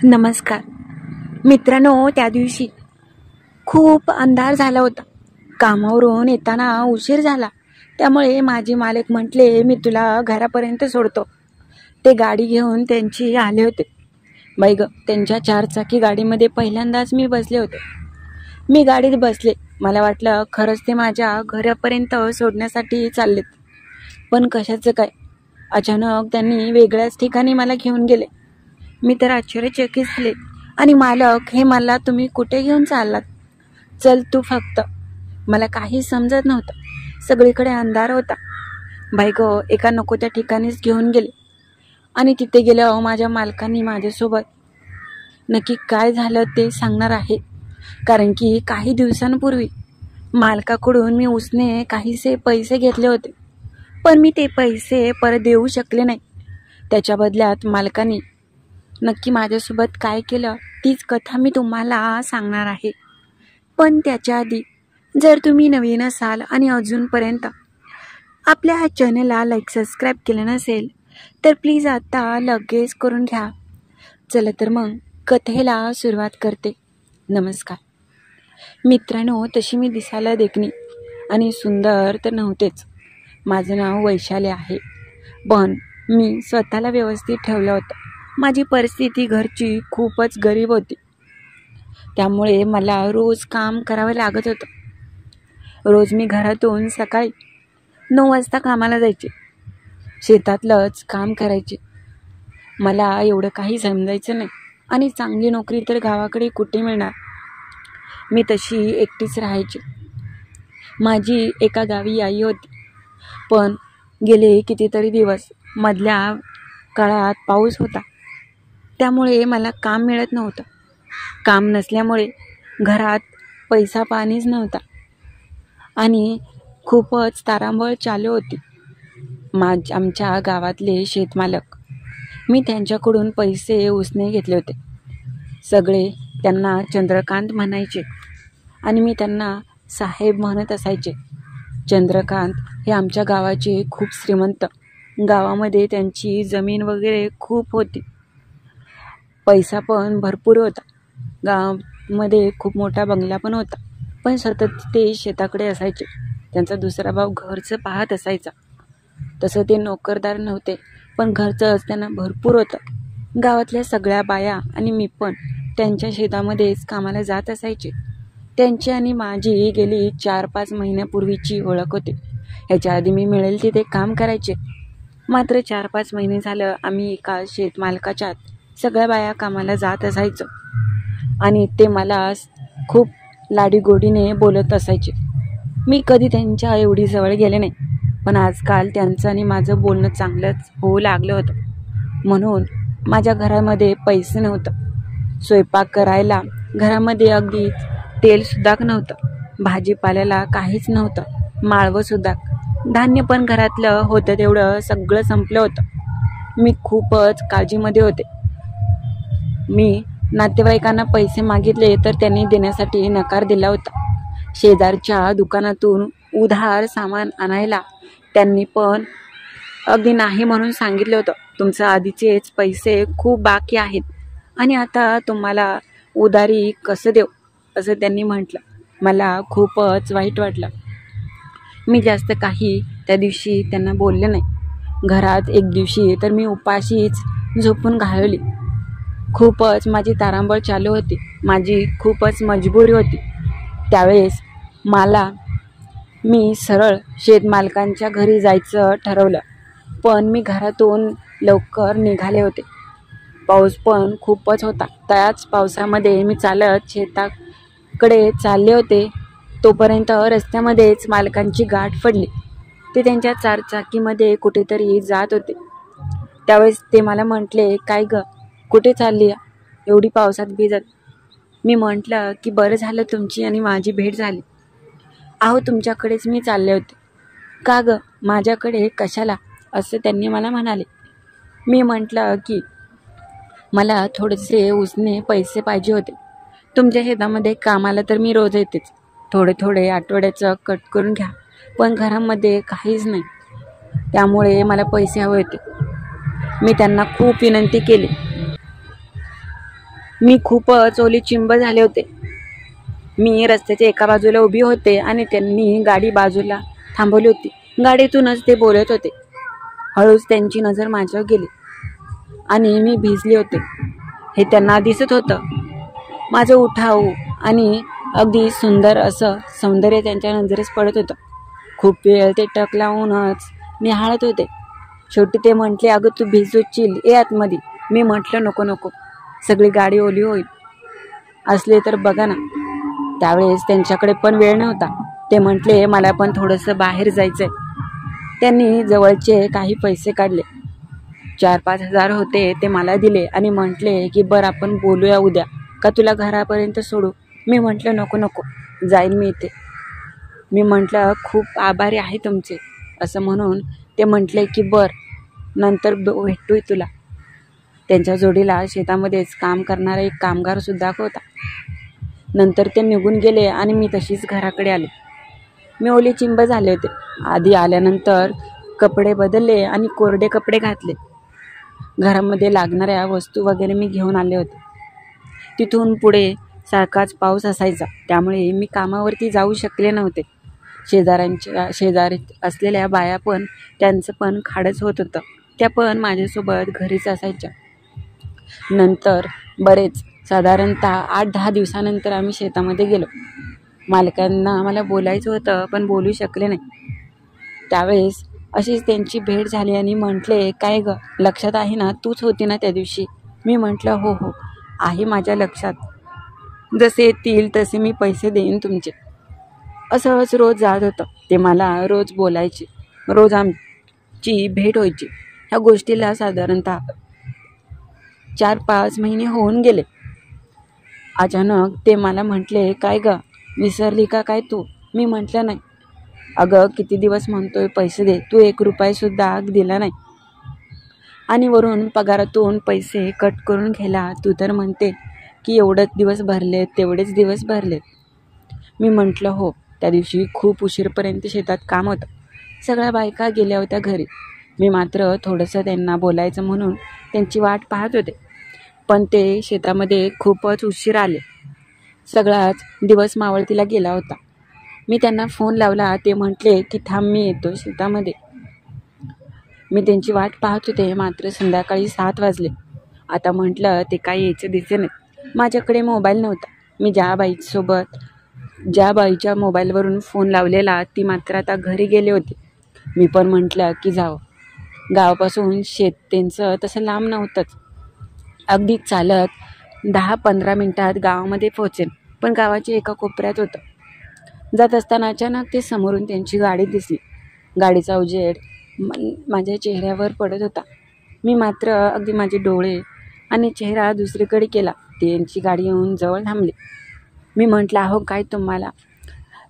नमस्कार मित्रांनो, त्या दिवशी खूप अंधार झाला होता. कामावरून येताना उशीर झाला, त्यामुळे माझे मालक म्हटले मी तुला घरापर्यंत सोडतो. ते गाडी घेऊन त्यांची आले होते. बाई ग, त्यांच्या 4 चाकी गाडीमध्ये पहिल्यांदाच मी बसले होते. मी गाडीत बसले. मला वाटलं खरंच ते माझ्या घरापर्यंत सोडण्यासाठी चाललेत, पण कशाचं काय, अचानक त्यांनी वेगळ्याच ठिकाणी मला घेऊन गेले. मी तर आश्चर्यचकित झाले आणि मालक हे मला तुम्ही कुठे घेऊन चाललात, चल तू फक्त. मला काही समजत नव्हतं. सगळीकडे अंधार होता. बाई ग, एका नको त्या ठिकाणीच घेऊन गेले. आणि तिथे गेल्यावर माझ्या मालकांनी माझ्यासोबत नक्की काय झालं ते सांगणार आहे. कारण की काही दिवसांपूर्वी मालकाकडून मी उसने काहीसे पैसे घेतले होते, पण मी ते पैसे परत देऊ शकले नाही. त्याच्या बदल्यात मालकांनी नक्की माझ्यासोबत काय केलं तीच कथा मी तुम्हाला सांगणार आहे. पण त्याच्या आधी जर तुम्ही नवीन असाल आणि अजूनपर्यंत आपल्या ह्या चॅनलला सबस्क्राईब केलं नसेल तर प्लीज आता लगेच करून घ्या. चला तर मग कथेला सुरुवात करते. नमस्कार मित्रांनो, तशी मी दिसायला देखणी आणि सुंदर तर नव्हतेच. माझं नाव वैशाली आहे, पण मी स्वतःला व्यवस्थित ठेवलं होतं. माझी परिस्थिती घरची खूपच गरीब होती, त्यामुळे मला रोज काम करावं लागत होतं. रोज मी घरातून सकाळी 9 वाजता कामाला जायचे. शेतातलंच काम करायचे. मला एवढं काही समजायचं नाही आणि चांगली नोकरी तर गावाकडे कुठे मिळणार. मी तशी एकटीच राहायची. माझी एका गावी आई होती, पण गेले कितीतरी दिवस मधल्या काळात पाऊस होता, त्यामुळे मला काम मिळत नव्हतं. काम नसल्यामुळे घरात पैसा पाणीच नव्हता आणि खूपच तारांबळ चालू होती. आमच्या गावातले शेतमालक, मी त्यांच्याकडून पैसे उसने घेतले होते. सगळे त्यांना चंद्रकांत म्हणायचे आणि मी त्यांना साहेब म्हणत असायचे. चंद्रकांत हे आमच्या गावाचे खूप श्रीमंत. गावामध्ये त्यांची जमीन वगैरे खूप होती, पैसा पण भरपूर होता. गावामध्ये खूप मोठा बंगला पण होता, पण सतत ते शेताकडे असायचे. त्यांचा दुसरा भाऊ घरचं पाहत असायचा. तसं ते नोकरदार नव्हते, पण घरचंच त्यांना भरपूर होतं. गावातल्या सगळ्या बाया आणि मी पण त्यांच्या शेतामध्येच कामाला जात असायचे. त्यांची आणि माझी गेली 4-5 महिन्यापूर्वीची ओळख होती. ह्याच्या आधी मी मिळेल तिथे काम करायचे. मात्र 4-5 महिने झालं आम्ही एका शेतमालकाच्यात सगळ्या बाया कामाला जात असायचो आणि ते मला खूप लाडीगोडीने बोलत असायचे. मी कधी त्यांच्या एवढी जवळ गेले नाही, पण आजकाल त्यांचं आणि माझं बोलणं चांगलंच होऊ लागलं होतं. म्हणून माझ्या घरामध्ये पैसे नव्हतं. स्वयंपाक करायला घरामध्ये अगदी तेलसुद्धा नव्हतं. भाजीपाल्याला काहीच नव्हतं. माळवंसुद्धा, धान्य पण घरातलं होतं तेवढं सगळं संपलं होतं. मी खूपच काळजीमध्ये होते. मी नातेवाईकांना पैसे मागितले तर त्यांनी देण्यासाठी नकार दिला होता. शेजारच्या दुकानातून उधार सामान आणायला त्यांनी पण अगदी नाही म्हणून सांगितलं होतं. तुमचं आधीचेच पैसे खूप बाकी आहेत आणि आता तुम्हाला उधारी कसं देऊ, असं त्यांनी म्हटलं. मला खूपच वाईट वाटलं. मी जास्त काही त्या दिवशी त्यांना बोलले नाही. घरात एक दिवशी तर मी उपाशीच झोपून घालवली. खूपच माझी तारांबळ चालू होती. माझी खूपच मजबुरी होती. त्यावेळेस मी सरळ शेतमालकांच्या घरी जायचं ठरवलं, पण मी घरातून लवकर निघाले होते. पाऊस पण खूपच होता. त्याच पावसामध्ये मी चालत शेताकडे चालले होते. तोपर्यंत रस्त्यामध्येच मालकांची गाठ पडली. ते त्यांच्या 4 चाकीमध्ये कुठेतरी जात होते. त्यावेळेस ते मला म्हटले, काय ग, कुठे चालली एवढी पावसात भिजत? मी म्हटलं की बरं झालं तुमची आणि माझी भेट झाली. अहो, तुमच्याकडेच मी चालले होते. का ग, माझ्याकडे कशाला, असं त्यांनी मला म्हणाले. मी म्हटलं की मला थोडेसे उसने पैसे पाहिजे होते. तुमच्या शेतामध्ये कामाला तर मी रोज येतेच. थोडे आठवड्याचं कट करून घ्या, पण घरामध्ये काहीच नाही, त्यामुळे मला पैसे हवे होते. मी त्यांना खूप विनंती केली. मी खूपच ओलीचिंब झाले होते. मी रस्त्याच्या एका बाजूला उभी होते आणि त्यांनी गाडी बाजूला थांबवली होती. गाडीतूनच ते बोलत होते. हळूच त्यांची नजर माझ्यावर गेली आणि मी भिजले होते हे त्यांना दिसत होतं. माझं उठाव आणि अगदी सुंदर असं सौंदर्य त्यांच्या नजरेस पडत होतं. खूप वेळ ते टक लावूनच निहाळत होते. शेवटी ते म्हटले, अगं तू भिजूचील, ये आतमध्ये. मी म्हटलं नको नको, सगळी गाडी ओली होईल. असले तर बघा ना. त्यावेळेस त्यांच्याकडे पण वेळ नव्हता. ते म्हटले, मला पण थोडंसं बाहेर जायचंय. त्यांनी जवळचे काही पैसे काढले. 4-5 हजार होते ते मला दिले आणि म्हटले की बरं आपण बोलूया उद्या, का तुला घरापर्यंत सोडू. मी म्हटलं नको नको, जाईन मी इथे. मी म्हटलं खूप आभारी आहे तुमचे. असं म्हणून ते म्हटले की बरं नंतर भेटू तुला. त्यांच्या जोडीला शेतामध्येच काम करणारा एक कामगारसुद्धा होता. नंतर ते निघून गेले आणि मी तशीच घराकडे आले. मी ओली चिंब झाले होते. आधी आल्यानंतर कपडे बदलले आणि कोरडे कपडे घातले. घरामध्ये लागणाऱ्या वस्तू वगैरे मी घेऊन आले होते. तिथून पुढे सारखाच पाऊस असायचा, त्यामुळे मी कामावरती जाऊ शकले नव्हते. शेजारी असलेल्या बाया पण त्यांचं पण खाडच होत होतं. त्या पण माझ्यासोबत घरीच असायच्या. नंतर बरेच साधारणतः 8-10 दिवसानंतर आम्ही शेतामध्ये गेलो. मालकांना मला बोलायचं होतं पण बोलू शकले नाही. त्यावेळेस अशीच त्यांची भेट झाली आणि म्हटले, काय ग, लक्षात आहे ना, तूच होती ना त्या दिवशी. मी म्हटलं हो हो आहे माझ्या लक्षात. जसे येतील तसे मी पैसे देईन तुमचे. असंच रोज जात होतं. ते मला रोज बोलायचे. रोज आमची भेट व्हायची. ह्या गोष्टीला साधारणतः 4-5 महिने होऊन गेले. अचानक ते मला म्हटले, काय ग, विसरली का काय तू. मी म्हटलं नाही. अगं किती दिवस म्हणतोय पैसे दे, तू 1 रुपयासुद्धा दिला नाही. आणि वरून पगारातून पैसे कट करून घ्यायला तू तर म्हणते की एवढेच दिवस भरलेत, तेवढेच दिवस भरलेत. मी म्हटलं हो, त्या दिवशी खूप उशीरपर्यंत शेतात काम होतं. सगळ्या बायका गेल्या होत्या घरी. मी मात्र थोडंसं त्यांना बोलायचं म्हणून त्यांची वाट पाहत होते. पण ते शेतामध्ये खूपच उशीर आले. सगळाच दिवस मावळतीला गेला होता. मी त्यांना फोन लावला. ते म्हटले की थांब मी येतो शेतामध्ये. मी त्यांची वाट पाहत होते. मात्र संध्याकाळी 7 वाजले. आता म्हटलं ते काय यायचं दिसे नाही. माझ्याकडे मोबाईल नव्हता. मी ज्या बाईच्या मोबाईलवरून फोन लावलेला ती मात्र आता घरी गेले होते. मी पण म्हटलं की जावं. गावापासून शेत त्यांचं तसं लांब नव्हतंच. अगदी चालत 10-15 मिनिटात गावामध्ये पोहोचेन. पण गावाच्या एका कोपऱ्यात होतं. जात असताना अचानक ते समोरून त्यांची गाडी दिसली. गाडीचा उजेड माझ्या चेहऱ्यावर पडत होता. मी मात्र अगदी माझे डोळे आणि चेहरा दुसरीकडे केला. त्यांची गाडी येऊन जवळ थांबली. मी म्हटलं, अहो काय तुम्हाला,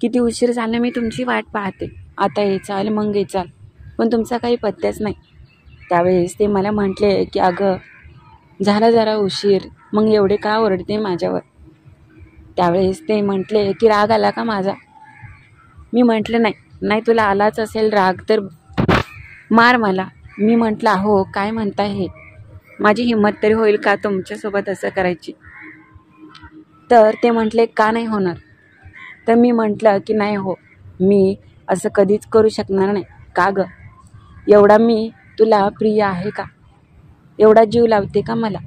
किती उशीर झाला मी तुमची वाट पाहते. आता येचाल मग येचाल, पण तुमचा काही पत्त्याच नाही. त्यावेळेस ते मला म्हटले की अगं झाला जरा उशीर, मग एवढे का ओरडते माझ्यावर. त्यावेळेस ते म्हटले की राग आला का माझा. मी म्हटलं नाही तुला आलाच असेल राग तर मार मला. मी म्हटलं अहो काय म्हणताय हे, माझी हिंमत तरी होईल का तुमच्यासोबत असं करायची. तर ते म्हटले का नाही होणार. तर मी म्हटलं की नाही हो, मी असं कधीच करू शकणार नाही. का गं, एवढा मी तुला प्रिय आहे का, एवढा जीव लावते का मला.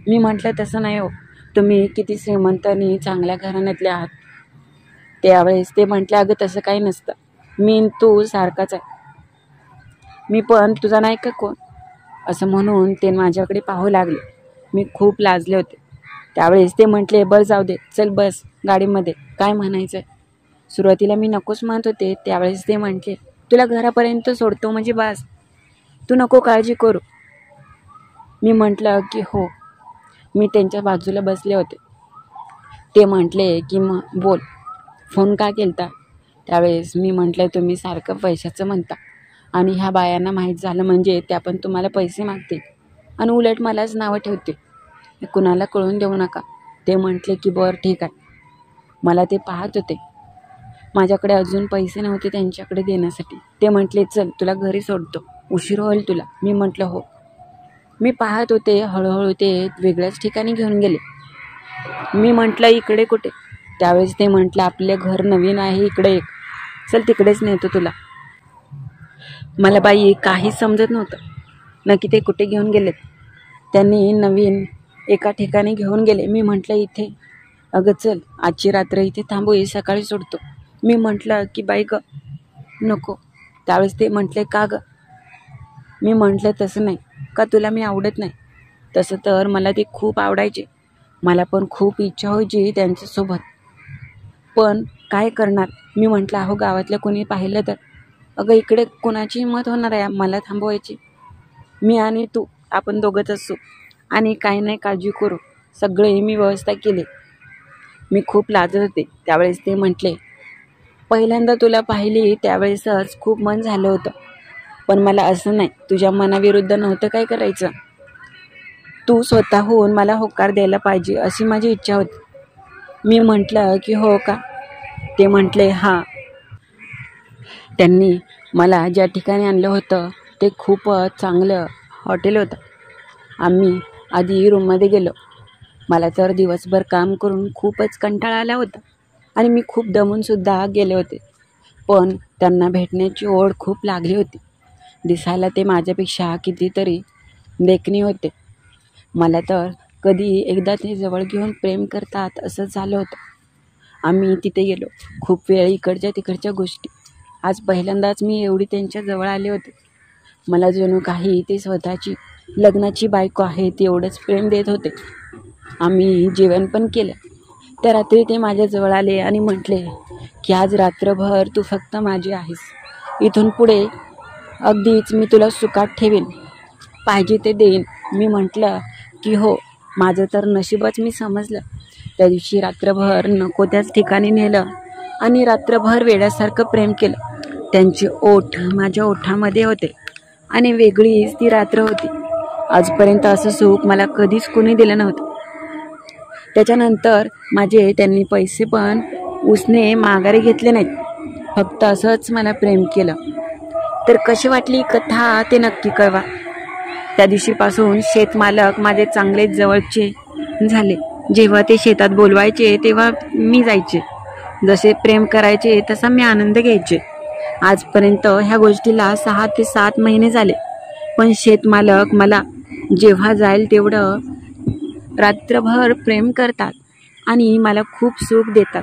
मी म्हटलं तसं नाही हो, तुम्ही किती श्रीमंत आणि चांगल्या घराण्यातले आहात. त्यावेळेस ते म्हटले अगं तसं काही नसतं, मी तू सारखाच आहे, मी पण तुझा नाही का कोण. असं म्हणून ते माझ्याकडे पाहू लागले. मी खूप लाजले होते. त्यावेळेस ते म्हटले बरं जाऊ दे, चल बस गाडीमध्ये, काय म्हणायचं आहे. सुरुवातीला मी नकोच म्हणत होते. त्यावेळेस ते म्हटले तुला घरापर्यंत सोडतो म्हणजे बस, तू नको काळजी करू. मी म्हटलं की हो. मी त्यांच्या बाजूला बसले होते. ते म्हटले की मग बोल, फोन का केलता. त्यावेळेस मी म्हटलं तुम्ही सारखं पैशाचं म्हणता आणि ह्या बायांना माहीत झालं म्हणजे त्या पण तुम्हाला पैसे मागतील आणि उलट मलाच नावं ठेवते. कुणाला कळून देऊ नका. ते म्हटले की बरं ठीक आहे. मला ते पाहत होते. माझ्याकडे अजून पैसे नव्हते त्यांच्याकडे देण्यासाठी. ते म्हटले चल तुला घरी सोडतो, उशीर होईल तुला. मी म्हटलं हो. मी पाहत होते. हळूहळू ते वेगळ्याच ठिकाणी घेऊन गेले. मी म्हटलं इकडे कुठे? त्यावेळेस ते म्हटलं आपले घर नवीन आहे, इकडे एक, चल तिकडेच नेतो तुला. मला बाई काहीच समजत नव्हतं, नक्की ते कुठे घेऊन गेलेत. त्यांनी नवीन एका ठिकाणी घेऊन गेले. मी म्हटलं इथे. अगं चल आजची रात्र इथे थांबू, सकाळी सोडतो. मी म्हटलं की बाई ग नको. त्यावेळेस ते म्हटले का ग? मी म्हटलं तसं नाही, का तुला मी आवडत नाही? तसं तर मला ते खूप आवडायचे, मला पण खूप इच्छा व्हायची त्यांच्यासोबत, पण काय करणार? मी म्हटलं अहो गावातल्या कोणी पाहिलं तर? अगं इकडे कोणाची हिंमत होणार आहे मला थांबवायची? मी आणि तू आपण दोघंच असू आणि काही नाही काळजी करू, सगळे मी व्यवस्था केली. मी खूप लाजत होते. त्यावेळेस ते म्हटले पहिल्यांदा तुला पाहिली त्यावेळेसच खूप मन झालं होतं, पण मला असं नाही, तुझ्या मनाविरुद्ध नव्हतं काय करायचं. तू स्वतःहून मला होकार द्यायला पाहिजे अशी माझी इच्छा होती. मी म्हटलं की हो का? ते म्हटले हां. त्यांनी मला ज्या ठिकाणी आणलं होतं ते खूपच चांगलं हॉटेल होतं. आम्ही आधी रूममध्ये गेलो. मला तर दिवसभर काम करून खूपच कंटाळा आला होता आणि मी खूप दमूनसुद्धा गेले होते, पण त्यांना भेटण्याची ओढ खूप लागली होती. दिसायला ते माझ्यापेक्षा कितीतरी देखणे होते. मला तर कधी एकदा ते जवळ घेऊन प्रेम करतात असं झालं होतं. आम्ही तिथे गेलो. खूप वेळ इकडच्या तिकडच्या गोष्टी. आज पहिल्यांदाच मी एवढी त्यांच्या जवळ आले होते. मला जणू काही ते स्वतःची लग्नाची बायको आहे तेवढंच प्रेम देत होते. आम्ही जेवण पण केलं. त्या रात्री ते माझ्याजवळ आले आणि म्हटले की आज रात्रभर तू फक्त माझी आहेस, इथून पुढे अगदीच मी तुला सुखात ठेवीन, पाहिजे ते देईन. मी म्हटलं की हो, माझं तर नशीबच मी समजलं. त्या दिवशी रात्रभर नको त्याच ठिकाणी नेलं आणि रात्रभर वेड्यासारखं प्रेम केलं. त्यांचे ओठ माझ्या ओठामध्ये होते आणि वेगळीच ती रात्र होती. आजपर्यंत असं सुख मला कधीच कोणी दिलं नव्हतं. त्याच्यानंतर माझे त्यांनी पैसे पण उसने माघारी घेतले नाहीत, फक्त असंच मला प्रेम केलं. तर कशी वाटली कथा ते नक्की कळवा. त्या दिवशीपासून शेतमालक माझे चांगले जवळचे झाले. जेव्हा ते शेतात बोलवायचे तेव्हा मी जायचे, जसे प्रेम करायचे तसा मी आनंद घ्यायचे. आजपर्यंत ह्या गोष्टीला 6 ते 7 महिने झाले, पण शेतमालक मला जेव्हा जाईल तेवढं रात्रभर प्रेम करतात आणि मला खूप सुख देतात.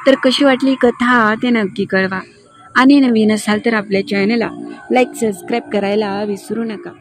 तर कशी वाटली कथा ते नक्की कळवा आणि नवीन असाल तर आपल्या चॅनलला लाईक सबस्क्राईब करायला विसरू नका.